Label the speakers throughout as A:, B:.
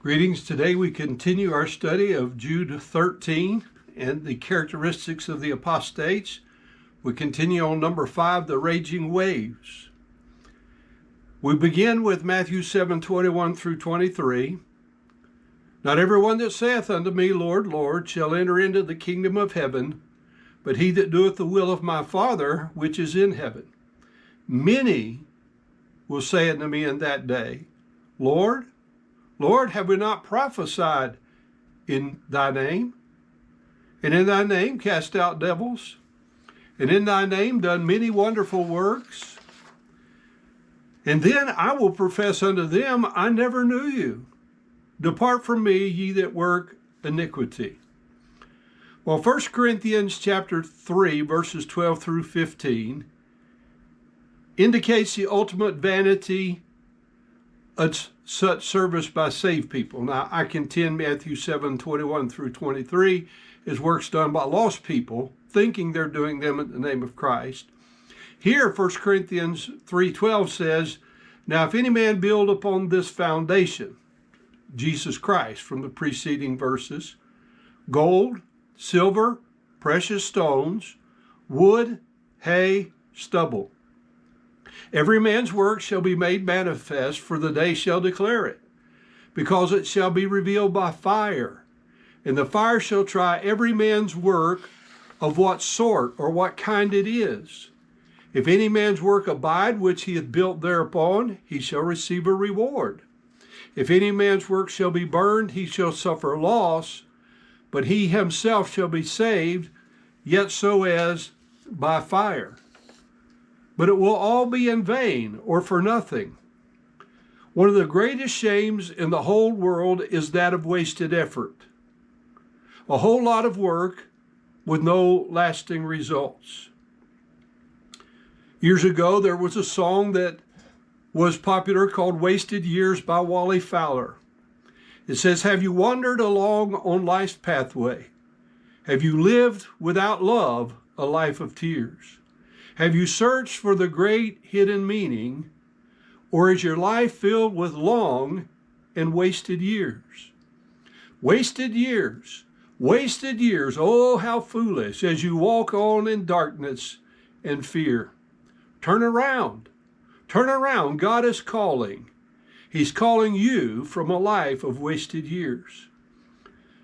A: Greetings. Today we continue our study of Jude 13 and the characteristics of the apostates. We continue on number 5, the raging waves. We begin with Matthew 7:21 through 23. Not everyone that saith unto me, Lord, Lord, shall enter into the kingdom of heaven, but he that doeth the will of my Father which is in heaven. Many will say unto me in that day, Lord, Lord, have we not prophesied in thy name? And in thy name cast out devils? And in thy name done many wonderful works? And then I will profess unto them, I never knew you. Depart from me, ye that work iniquity. Well, 1 Corinthians chapter 3, verses 12 through 15 indicates the ultimate vanity of such service by saved people. Now, I contend Matthew 7:21 through 23 is works done by lost people, thinking they're doing them in the name of Christ. Here, 1 Corinthians 3:12 says, Now if any man build upon this foundation, Jesus Christ, from the preceding verses, gold, silver, precious stones, wood, hay, stubble. Every man's work shall be made manifest, for the day shall declare it, because it shall be revealed by fire. And the fire shall try every man's work of what sort or what kind it is. If any man's work abide, which he hath built thereupon, he shall receive a reward. If any man's work shall be burned, he shall suffer loss, but he himself shall be saved, yet so as by fire. But it will all be in vain or for nothing. One of the greatest shames in the whole world is that of wasted effort. A whole lot of work with no lasting results. Years ago, there was a song that was popular called Wasted Years by Wally Fowler. It says, Have you wandered along on life's pathway? Have you lived without love a life of tears? Have you searched for the great hidden meaning, or is your life filled with long and wasted years? Wasted years, oh, how foolish, as you walk on in darkness and fear. Turn around, God is calling. He's calling you from a life of wasted years.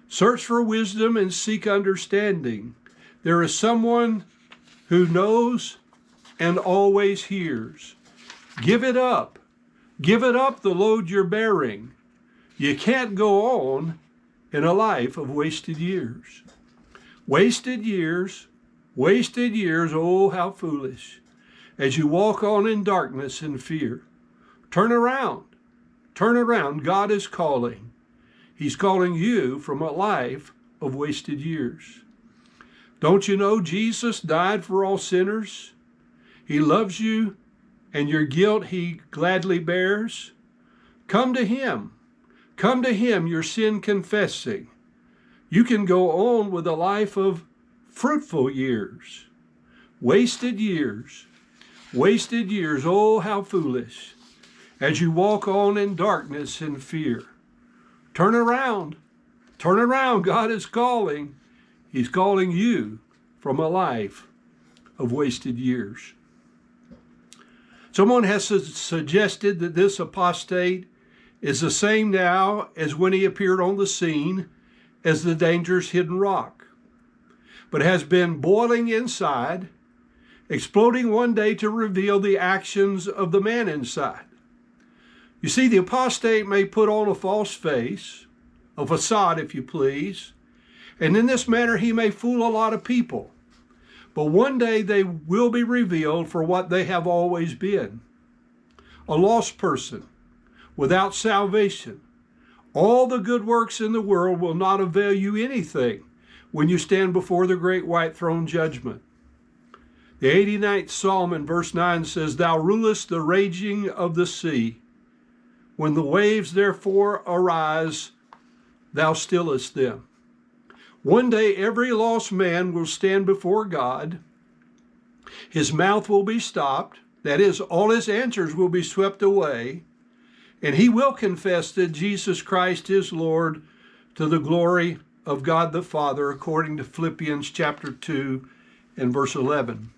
A: Search for wisdom and seek understanding. There is someone who knows and always hears. Give it up the load you're bearing. You can't go on in a life of wasted years. Wasted years, oh, how foolish, as you walk on in darkness and fear. Turn around, God is calling. He's calling you from a life of wasted years. Don't you know Jesus died for all sinners? He loves you, and your guilt he gladly bears. Come to him, your sin confessing. You can go on with a life of fruitful years. Wasted years, oh, how foolish, as you walk on in darkness and fear. Turn around, God is calling. He's calling you from a life of wasted years. Someone has suggested that this apostate is the same now as when he appeared on the scene as the dangerous hidden rock, but has been boiling inside, exploding one day to reveal the actions of the man inside. You see, the apostate may put on a false face, a facade, if you please, and in this manner he may fool a lot of people. But one day they will be revealed for what they have always been. A lost person without salvation. All the good works in the world will not avail you anything when you stand before the great white throne judgment. The 89th Psalm in verse 9 says, Thou rulest the raging of the sea. When the waves therefore arise, thou stillest them. One day every lost man will stand before God. His mouth will be stopped. That is, all his answers will be swept away. And he will confess that Jesus Christ is Lord to the glory of God the Father, according to Philippians chapter 2 and verse 11.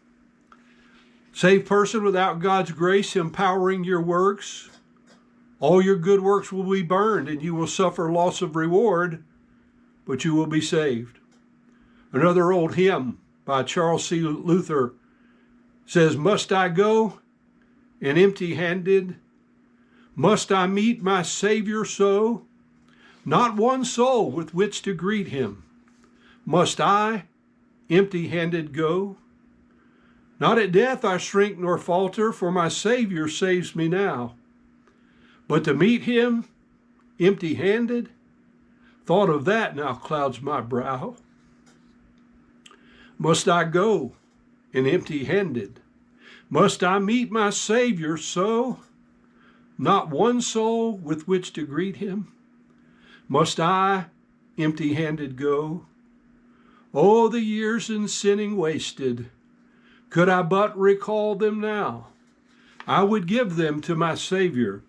A: Saved person, without God's grace empowering your works, all your good works will be burned and you will suffer loss of reward, but you will be saved. Another old hymn by Charles C. Luther says, "Must I go and empty-handed? Must I meet my Savior so? Not one soul with which to greet him. Must I empty-handed go? Not at death I shrink nor falter, for my Savior saves me now. But to meet him empty-handed, thought of that now clouds my brow. Must I go and empty-handed? Must I meet my Savior so? Not one soul with which to greet him? Must I empty-handed go? Oh, the years in sinning wasted, could I but recall them now, I would give them to my Savior,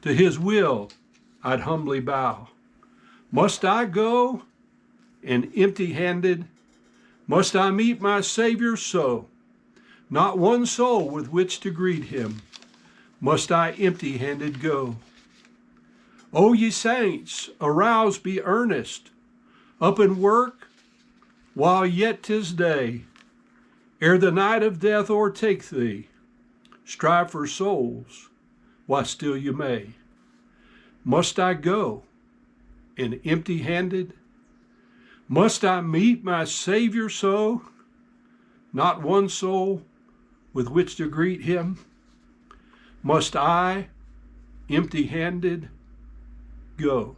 A: to his will I'd humbly bow. Must I go and empty-handed? Must I meet my Savior so? Not one soul with which to greet him, must I empty-handed go. O ye saints, arouse, be earnest, up and work while yet 'tis day, ere the night of death o'ertake thee. Strive for souls while still you may. Must I go and empty-handed? Must I meet my Savior so? Not one soul with which to greet him? Must I empty-handed go?